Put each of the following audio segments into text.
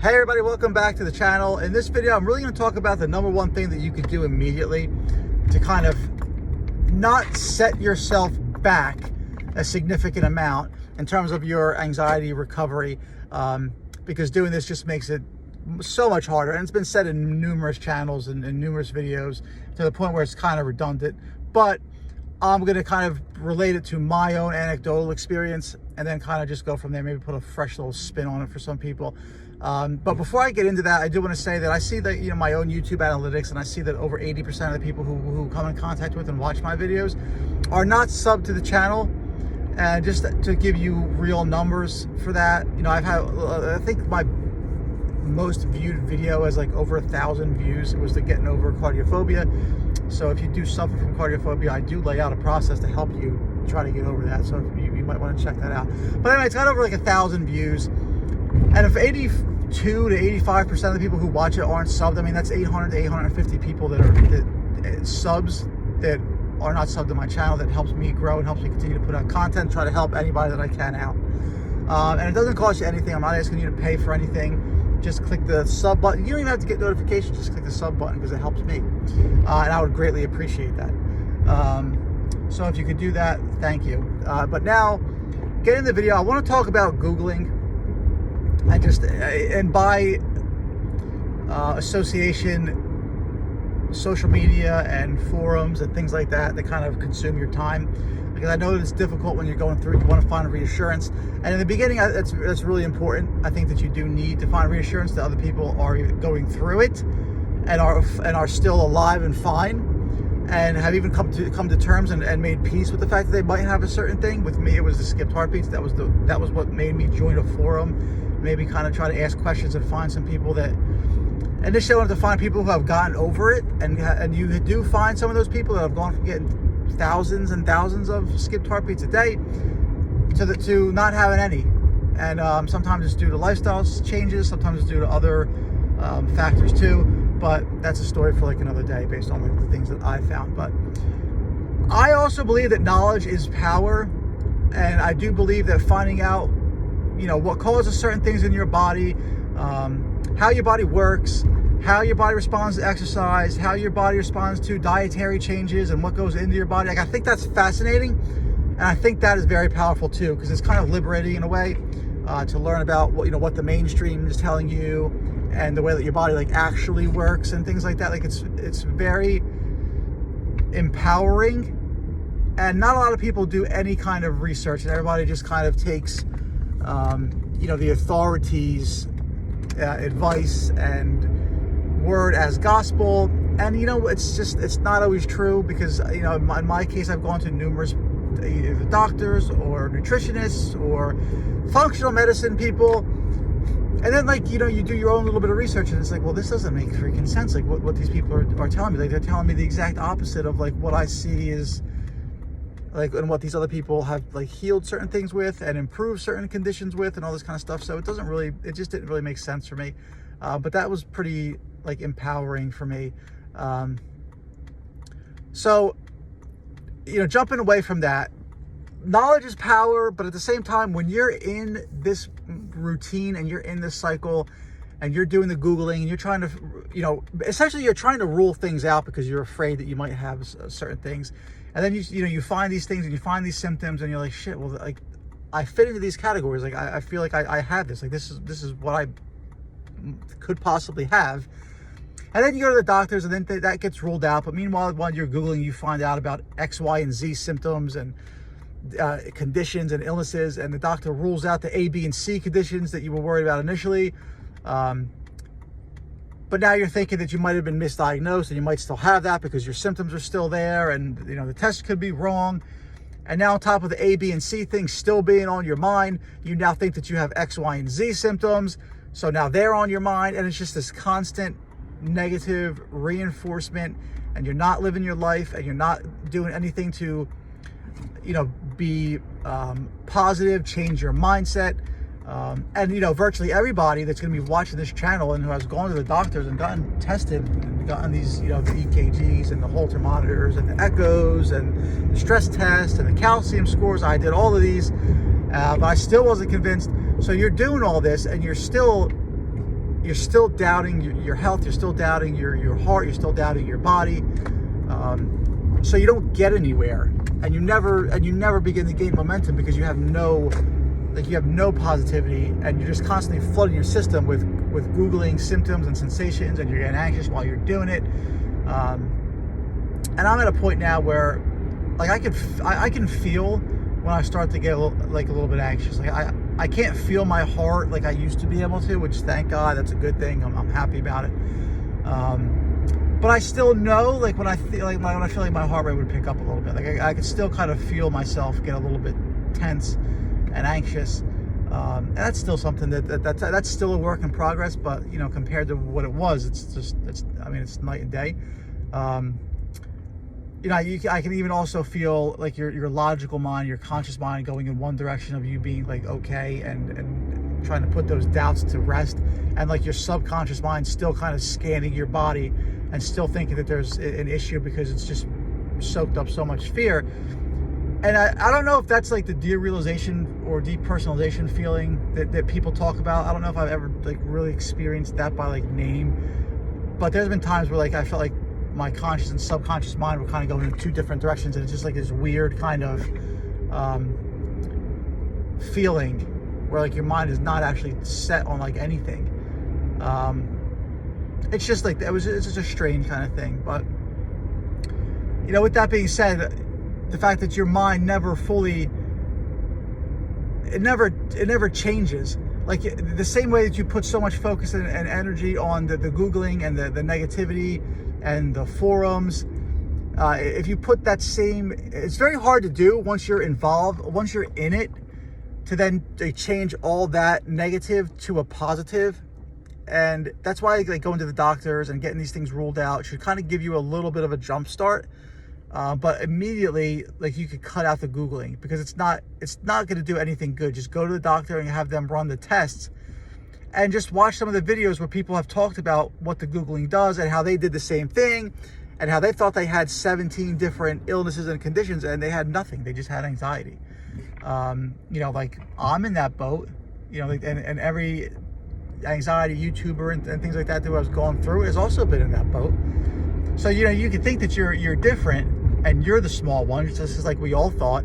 Hey everybody, welcome back to the channel. In this video, I'm really going to talk about the number one thing that you could do immediately to kind of not set yourself back a significant amount in terms of your anxiety recovery, because doing this just makes it so much harder. And it's been said in numerous channels and in numerous videos to the point where it's kind of redundant. But I'm going to kind of relate it to my own anecdotal experience and then kind of just go from there, maybe put a fresh little spin on it for some people. But before I get into that, I do want to say that I see that, my own YouTube analytics, and I see that over 80% of the people who come in contact with and watch my videos are not subbed to the channel. And just to give you real numbers for that, I've had, I think my most viewed video has like over 1,000 views. It was the Getting Over Cardiophobia. So if you do suffer from cardiophobia, I do lay out a process to help you try to get over that. So you might want to check that out. But anyway, it's got over like 1,000 views. And if 82 to 85% of the people who watch it aren't subbed, I mean, that's 800 to 850 people that are subs that are not subbed to my channel. That helps me grow and helps me continue to put out content, try to help anybody that I can out. And it doesn't cost you anything. I'm not asking you to pay for anything. Just click the sub button. You don't even have to get notifications. Just click the sub button because it helps me. And I would greatly appreciate that. So if you could do that, thank you. But now, getting into the video, I want to talk about Googling. And by association, social media and forums and things like that kind of consume your time. Because I know that it's difficult when you're going through, you want to find reassurance. And in the beginning, that's really important. I think that you do need to find reassurance that other people are going through it and are still alive and fine, and have even come to terms and made peace with the fact that they might have a certain thing. With me, it was the skipped heartbeats. That was what made me join a forum. Maybe kind of try to ask questions and find some people that, initially I wanted to find people who have gotten over it, and you do find some of those people that have gone from getting thousands and thousands of skipped heartbeats a day to not having any. And sometimes it's due to lifestyle changes, sometimes it's due to other factors too, but that's a story for like another day based on the things that I found. But I also believe that knowledge is power, and I do believe that finding out what causes certain things in your body, how your body works, how your body responds to exercise, how your body responds to dietary changes and what goes into your body. Like, I think that's fascinating. And I think that is very powerful too, because it's kind of liberating in a way to learn about what the mainstream is telling you and the way that your body actually works and things like that. Like, it's very empowering. And not a lot of people do any kind of research, and everybody just kind of takes the authorities' advice and word as gospel. And it's not always true, because in my case, I've gone to numerous either doctors or nutritionists or functional medicine people, and then you do your own little bit of research, and it's like, well, this doesn't make freaking sense. Like what these people are telling me. They're telling me the exact opposite of what I see is and what these other people have healed certain things with and improved certain conditions with and all this kind of stuff. So it just didn't really make sense for me. But that was pretty empowering for me. So jumping away from that, knowledge is power, but at the same time, when you're in this routine and you're in this cycle and you're doing the Googling and you're trying to, essentially you're trying to rule things out because you're afraid that you might have certain things. And then you find these things and you find these symptoms and you're like, shit, well, I fit into these categories. I feel like I have this. This is what I could possibly have. And then you go to the doctors and then that gets ruled out. But meanwhile, while you're Googling, you find out about X, Y, and Z symptoms and conditions and illnesses, and the doctor rules out the A, B, and C conditions that you were worried about initially. But now you're thinking that you might have been misdiagnosed, and you might still have that because your symptoms are still there, and the test could be wrong. And now on top of the A, B, and C things still being on your mind, you now think that you have X, Y, and Z symptoms. So now they're on your mind, and it's just this constant negative reinforcement, and you're not living your life, and you're not doing anything to, be positive, change your mindset. And virtually everybody that's going to be watching this channel and who has gone to the doctors and gotten tested and gotten these, the EKGs and the Holter monitors and the echoes and the stress test and the calcium scores, I did all of these, but I still wasn't convinced. So you're doing all this and you're still you're still doubting your health, you're still doubting your heart, you're still doubting your body. So you don't get anywhere, and you never begin to gain momentum because you have no positivity, and you're just constantly flooding your system with Googling symptoms and sensations, and you're getting anxious while you're doing it. And I'm at a point now where like I can feel when I start to get a little bit anxious. Like I can't feel my heart like I used to be able to, which thank God, that's a good thing. I'm happy about it. But I still know, like when I feel like my heart rate would pick up a little bit, like I could still kind of feel myself get a little bit tense and anxious. And that's still something that's still a work in progress. But you know, compared to what it was, it's night and day. You know, I can even also feel like your logical mind, your conscious mind going in one direction of you being like okay and trying to put those doubts to rest, and like your subconscious mind still kind of scanning your body and still thinking that there's an issue because it's just soaked up so much fear. And I don't know if that's like the derealization or depersonalization feeling that people talk about. I don't know if I've ever like really experienced that by like name, but there's been times where like I felt like my conscious and subconscious mind were kind of going in two different directions, and it's just like this weird kind of feeling where like your mind is not actually set on like anything. It's just like it's just a strange kind of thing. But you know, with that being said, the fact that your mind never fully, it never changes. Like the same way that you put so much focus and energy on the Googling and the negativity and the forums, if you put that same, it's very hard to do once you're involved, once you're in it, to then change all that negative to a positive. And that's why like going to the doctors and getting these things ruled out should kind of give you a little bit of a jump start. But immediately, like you could cut out the Googling, because it's not going to do anything good. Just go to the doctor and have them run the tests, and just watch some of the videos where people have talked about what the Googling does and how they did the same thing, and how they thought they had 17 different illnesses and conditions, and they had nothing. They just had anxiety. You know, like I'm in that boat. You know, like, and every anxiety YouTuber and things like that I was going through has also been in that boat. So you know, you can think that you're different and you're the small one, just as like we all thought.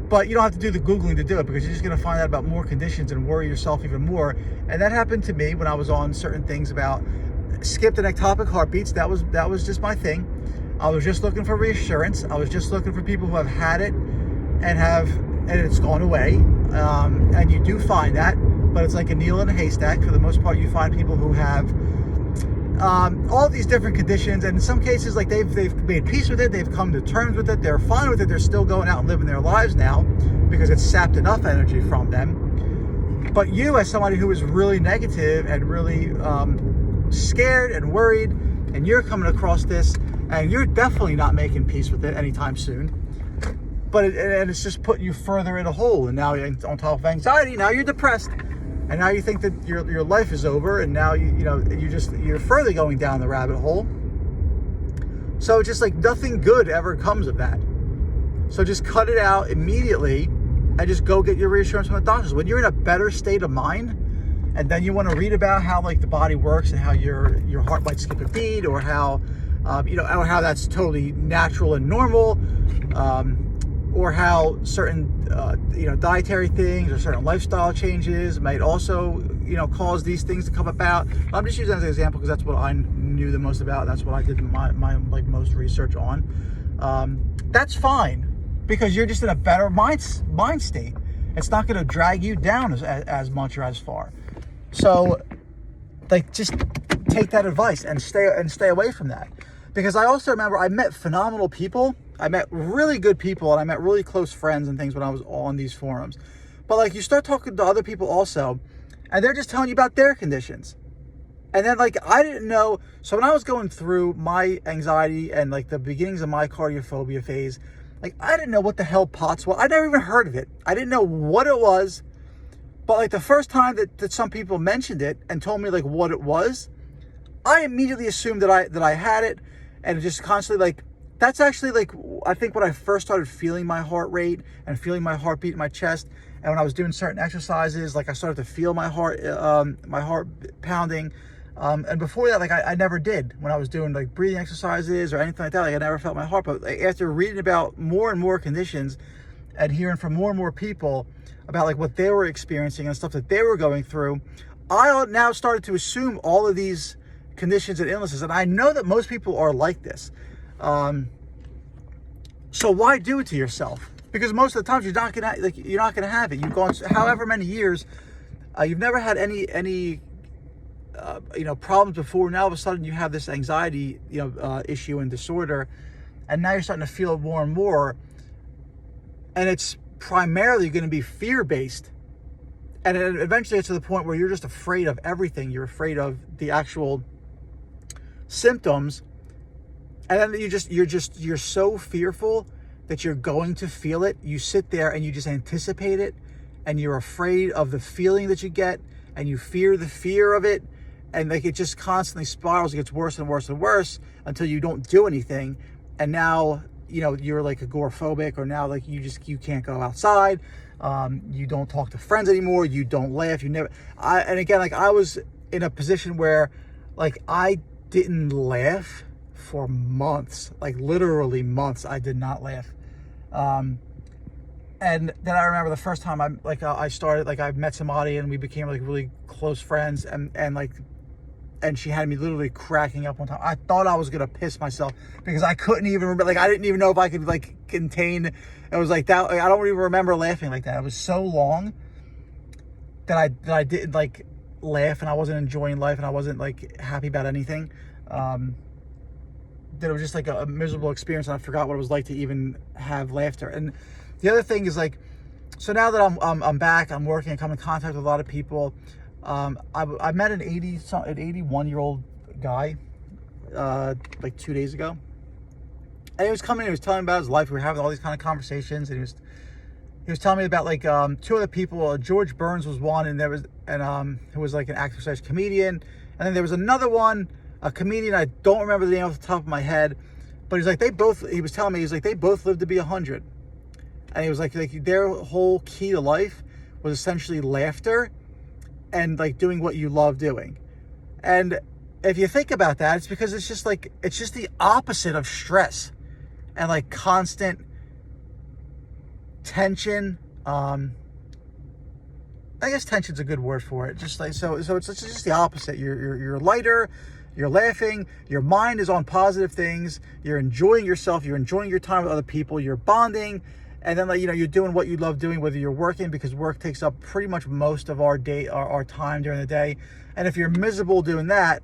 But you don't have to do the Googling to do it, because you're just going to find out about more conditions and worry yourself even more. And that happened to me when I was on certain things about skipped and ectopic heartbeats. That was just my thing. I was just looking for reassurance. I was just looking for people who have had it and it's gone away. And you do find that, but it's like a needle in a haystack. For the most part, you find people who have all these different conditions, and in some cases, like they've made peace with it, they've come to terms with it, they're fine with it, they're still going out and living their lives now because it's sapped enough energy from them. But you, as somebody who is really negative and really scared and worried, and you're coming across this, and you're definitely not making peace with it anytime soon, but it's just putting you further in a hole. And now on top of anxiety, now you're depressed. And now you think that your life is over, and now you're further going down the rabbit hole. So it's just like nothing good ever comes of that. So just cut it out immediately and just go get your reassurance from the doctors. When you're in a better state of mind, and then you want to read about how like the body works and how your heart might skip a beat, or how or how that's totally natural and normal, or how certain dietary things or certain lifestyle changes might also cause these things to come about. I'm just using that as an example because that's what I knew the most about. That's what I did my like most research on. That's fine, because you're just in a better mind state. It's not going to drag you down as much or as far. So like just take that advice and stay away from that. Because I also remember I met phenomenal people. I met really good people, and I met really close friends and things when I was on these forums. But like you start talking to other people also, and they're just telling you about their conditions. And then like I didn't know, so when I was going through my anxiety and like the beginnings of my cardiophobia phase, like I didn't know what the hell POTS was. I never even heard of it. I didn't know what it was. But like the first time that some people mentioned it and told me like what it was, I immediately assumed that I had it, and just constantly like, that's actually like I think when I first started feeling my heart rate and feeling my heartbeat in my chest, And when I was doing certain exercises, like I started to feel my heart pounding. And before that, like I never did when I was doing like breathing exercises or anything like that. Like I never felt my heart. But like, after reading about more and more conditions and hearing from more and more people about like what they were experiencing and stuff that they were going through, I now started to assume all of these conditions and illnesses. And I know that most people are like this. So why do it to yourself? Because most of the times you're not gonna have it. You've gone however many years, you've never had any problems before. Now all of a sudden you have this anxiety issue and disorder, and now you're starting to feel it more and more. And it's primarily going to be fear-based, and it eventually gets to the point where you're just afraid of everything. You're afraid of the actual symptoms, and then you're so fearful that you're going to feel it. You sit there and you just anticipate it, and you're afraid of the feeling that you get, and you fear the fear of it, and like it just constantly spirals. It gets worse and worse and worse until you don't do anything, and now you're like agoraphobic, or now like you can't go outside. You don't talk to friends anymore. You don't laugh. And again, like I was in a position where like I didn't laugh for months, like literally months. I did not laugh. And then I remember the first time I met somebody and we became like really close friends, and she had me literally cracking up one time. I thought I was gonna piss myself because I couldn't even remember. Like I didn't even know if I could like contain. It was like that. I don't even remember laughing like that. It was so long that I didn't like laugh, and I wasn't enjoying life, and I wasn't like happy about anything. That it was just like a miserable experience, and I forgot what it was like to even have laughter. And the other thing is like, so now that I'm back, I'm working, I come in contact with a lot of people. I met an 81-year-old guy like 2 days ago, and he was coming. He was telling me about his life. We were having all these kind of conversations, and he was telling me about like two other people. George Burns was one, and who was like an actor / comedian, and then there was another one, a comedian. I don't remember the name off the top of my head, but he's like he was telling me he's like they both lived to be 100, and he was like their whole key to life was essentially laughter and like doing what you love doing. And if you think about that, it's because it's just the opposite of stress and like constant tension. I guess tension's a good word for it. Just like so it's just the opposite. You're lighter, you're laughing, your mind is on positive things, you're enjoying yourself, you're enjoying your time with other people, you're bonding. And then, like, you're doing what you love doing, whether you're working, because work takes up pretty much most of our day, our time during the day. And if you're miserable doing that,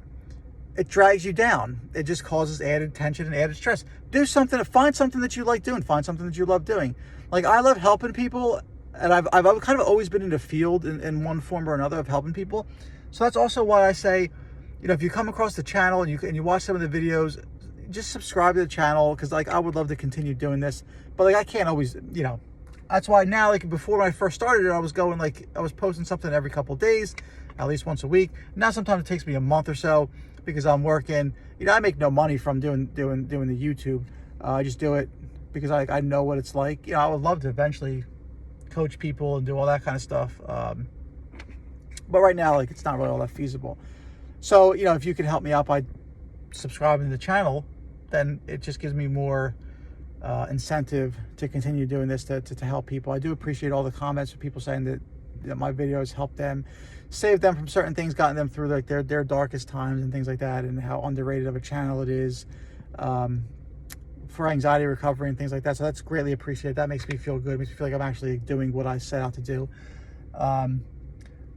it drags you down. It just causes added tension and added stress. Do something, find something that you like doing, find something that you love doing. Like, I love helping people, and I've kind of always been in the field in one form or another of helping people. So that's also why I say, if you come across the channel and you watch some of the videos, just subscribe to the channel, because like I would love to continue doing this, but like I can't always, that's why now, like before when I first started it, I was posting something every couple of days, at least once a week. Now sometimes it takes me a month or so because I'm working. I make no money from doing the YouTube. I just do it because I know what it's like. I would love to eventually coach people and do all that kind of stuff, but right now, like, it's not really all that feasible. So if you can help me out by subscribing to the channel, then it just gives me more incentive to continue doing this, to help people. I do appreciate all the comments of people saying that my videos help them, save them from certain things, gotten them through like their darkest times and things like that, and how underrated of a channel it is for anxiety recovery and things like that. So that's greatly appreciated. That makes me feel good. It makes me feel like I'm actually doing what I set out to do.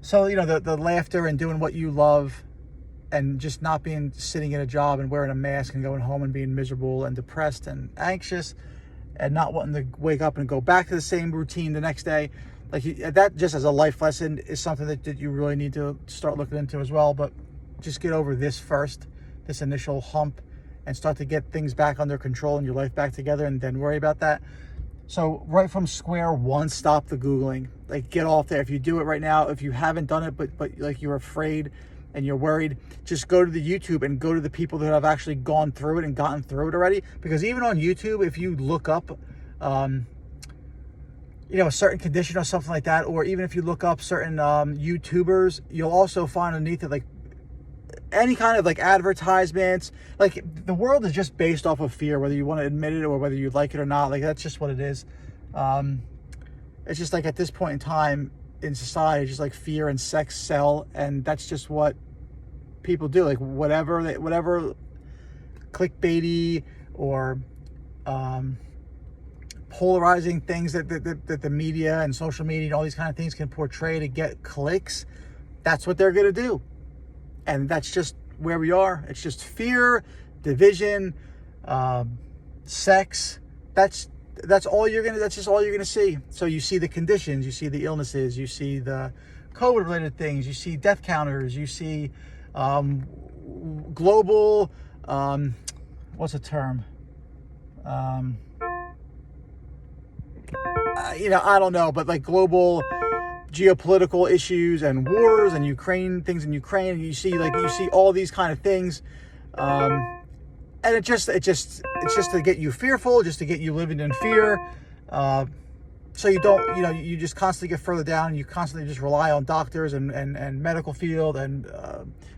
So the laughter and doing what you love, and just not sitting in a job and wearing a mask and going home and being miserable and depressed and anxious and not wanting to wake up and go back to the same routine the next day. Like that, just as a life lesson, is something that you really need to start looking into as well. But just get over this first, this initial hump, and start to get things back under control and your life back together, and then worry about that. So right from square one, stop the Googling. Like, get off there. If you do it right now, if you haven't done it, but like you're afraid and you're worried, just go to the YouTube and go to the people that have actually gone through it and gotten through it already. Because even on YouTube, if you look up, you know, a certain condition or something like that, or even if you look up certain YouTubers, you'll also find underneath it like any kind of like advertisements. Like the world is just based off of fear, whether you want to admit it or whether you like it or not. Like that's just what it is. It's just like at this point in time in society, just like fear and sex sell, and that's just what people do. Like whatever clickbaity or polarizing things that the media and social media and all these kind of things can portray to get clicks, that's what they're going to do. And that's just where we are. It's just fear, division, sex. That's just all you're gonna see. So you see the conditions, you see the illnesses, you see the COVID related things, you see death counters, you see global what's the term? You know, I don't know, but like global geopolitical issues and wars and things in Ukraine. You see all these kind of things, and it's just to get you fearful, just to get you living in fear, so you don't, you just constantly get further down, and you constantly just rely on doctors and medical field and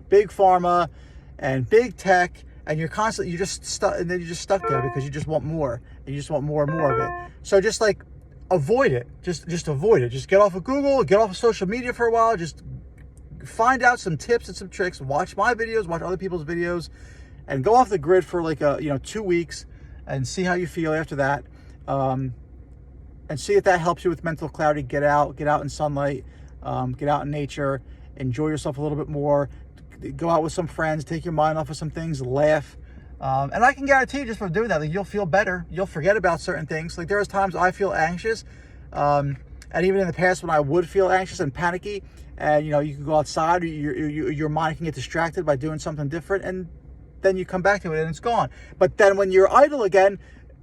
big pharma and big tech, and you're just stuck, and then you're just stuck there because you just want more, and you just want more and more of it. So just like avoid it. Just avoid it. Just get off of Google, get off of social media for a while. Just find out some tips and some tricks. Watch my videos, watch other people's videos, and go off the grid for like 2 weeks and see how you feel after that. And see if that helps you with mental clarity. Get out in sunlight, get out in nature, enjoy yourself a little bit more. Go out with some friends, take your mind off of some things, laugh. And I can guarantee you, just from doing that, like, you'll feel better. You'll forget about certain things. Like there's times I feel anxious, and even in the past when I would feel anxious and panicky, and you can go outside, or your mind can get distracted by doing something different, and then you come back to it and it's gone. But then when you're idle again,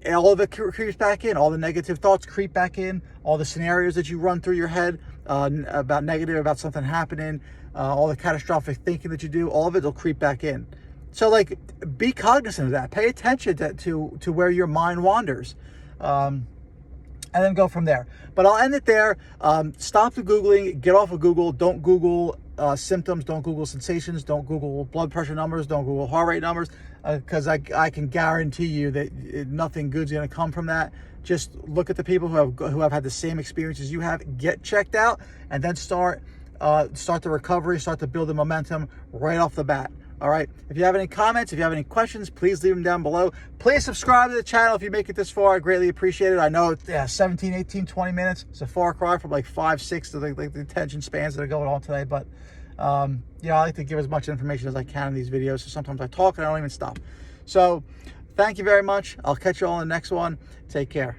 all of it creeps back in. All the negative thoughts creep back in. All the scenarios that you run through your head about something happening, all the catastrophic thinking that you do, all of it will creep back in. So like, be cognizant of that. Pay attention to where your mind wanders, and then go from there. But I'll end it there. Stop the Googling. Get off of Google. Don't Google symptoms. Don't Google sensations. Don't Google blood pressure numbers. Don't Google heart rate numbers, because I can guarantee you that nothing good's going to come from that. Just look at the people who have had the same experiences you have. Get checked out, and then start the recovery. Start to build the momentum right off the bat. All right. If you have any comments, if you have any questions, please leave them down below. Please subscribe to the channel if you make it this far. I greatly appreciate it. I know 17, 18, 20 minutes. It's a far cry from like 5, 6 to the attention spans that are going on today. But, I like to give as much information as I can in these videos. So sometimes I talk and I don't even stop. So thank you very much. I'll catch you all in the next one. Take care.